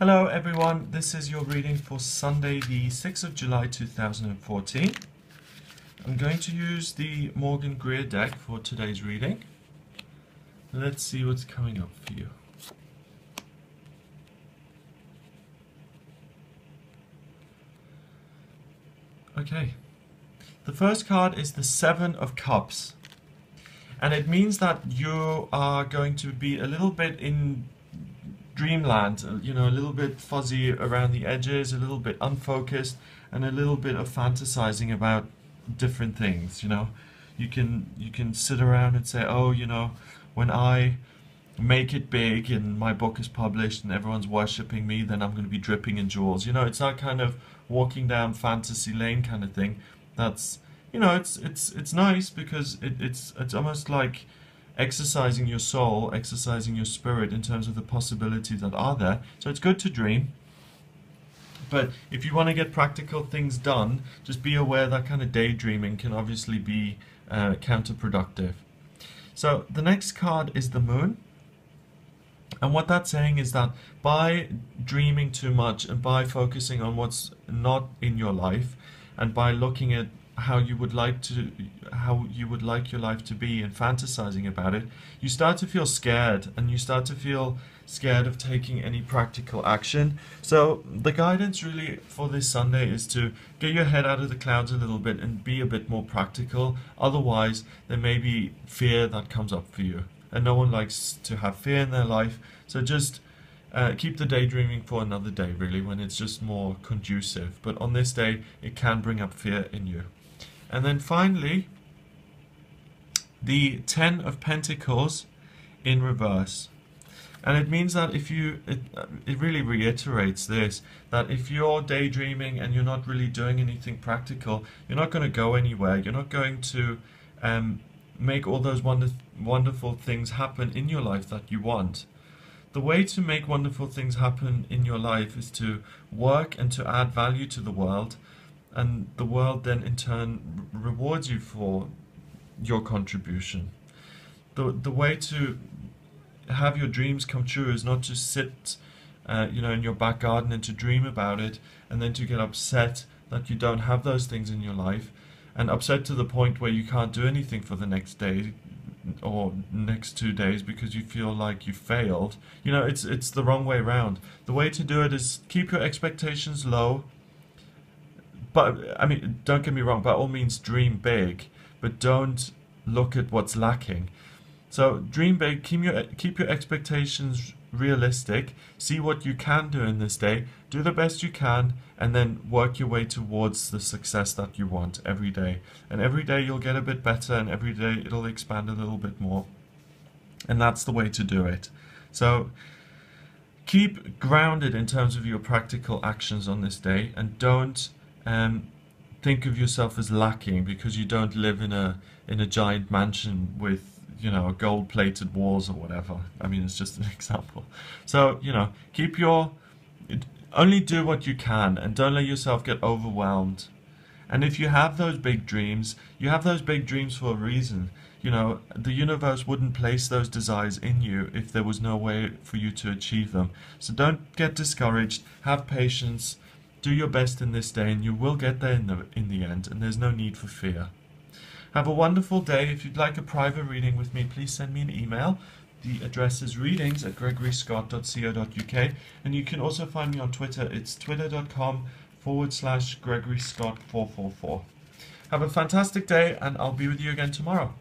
Hello everyone, this is your reading for Sunday the 6th of July 2014. I'm going to use the Morgan Greer deck for today's reading. Let's see what's coming up for you. Okay, the first card is the Seven of Cups. And it means that you are going to be a little bit in dreamland, you know, a little bit fuzzy around the edges, a little bit unfocused, and a little bit of fantasizing about different things. You know, you can sit around and say, oh, you know, when I make it big and my book is published and everyone's worshipping me, then I'm going to be dripping in jewels. You know, it's that kind of walking down fantasy lane kind of thing. That's, you know, it's nice because it's almost like exercising your soul, exercising your spirit in terms of the possibilities that are there. So it's good to dream. But if you want to get practical things done, just be aware that kind of daydreaming can obviously be counterproductive. So the next card is the Moon. And what that's saying is that by dreaming too much and by focusing on what's not in your life and by looking at how you would like your life to be and fantasizing about it, you start to feel scared, and you start to feel scared of taking any practical action. So the guidance really for this Sunday is to get your head out of the clouds a little bit and be a bit more practical. Otherwise there may be fear that comes up for you, and no one likes to have fear in their life. So just keep the daydreaming for another day, really, when it's just more conducive. But on this day it can bring up fear in you. And then finally, the Ten of Pentacles in reverse. And it means that if you, it really reiterates this, that if you're daydreaming and you're not really doing anything practical, you're not going to go anywhere. You're not going to make all those wonderful things happen in your life that you want. The way to make wonderful things happen in your life is to work and to add value to the world. And the world then in turn rewards you for your contribution. The way to have your dreams come true is not to sit you know, in your back garden and to dream about it and then to get upset that you don't have those things in your life, and upset to the point where you can't do anything for the next day or next 2 days because you feel like you failed. You know, it's the wrong way around. The way to do it is keep your expectations low. But, I mean, don't get me wrong, by all means dream big, but don't look at what's lacking. So dream big, keep your expectations realistic, see what you can do in this day, do the best you can, and then work your way towards the success that you want every day. And every day you'll get a bit better, and every day it'll expand a little bit more. And that's the way to do it. So keep grounded in terms of your practical actions on this day, and don't think of yourself as lacking because you don't live in a giant mansion with, you know, gold-plated walls or whatever. I mean, it's just an example. So, you know, only do what you can and don't let yourself get overwhelmed. And if you have those big dreams, you have those big dreams for a reason. You know, the universe wouldn't place those desires in you if there was no way for you to achieve them. So don't get discouraged, have patience, do your best in this day, and you will get there in the end, and there's no need for fear. Have a wonderful day. If you'd like a private reading with me, please send me an email. The address is readings@gregoryscott.co.uk, and you can also find me on Twitter. It's twitter.com/GregoryScott444. Have a fantastic day, and I'll be with you again tomorrow.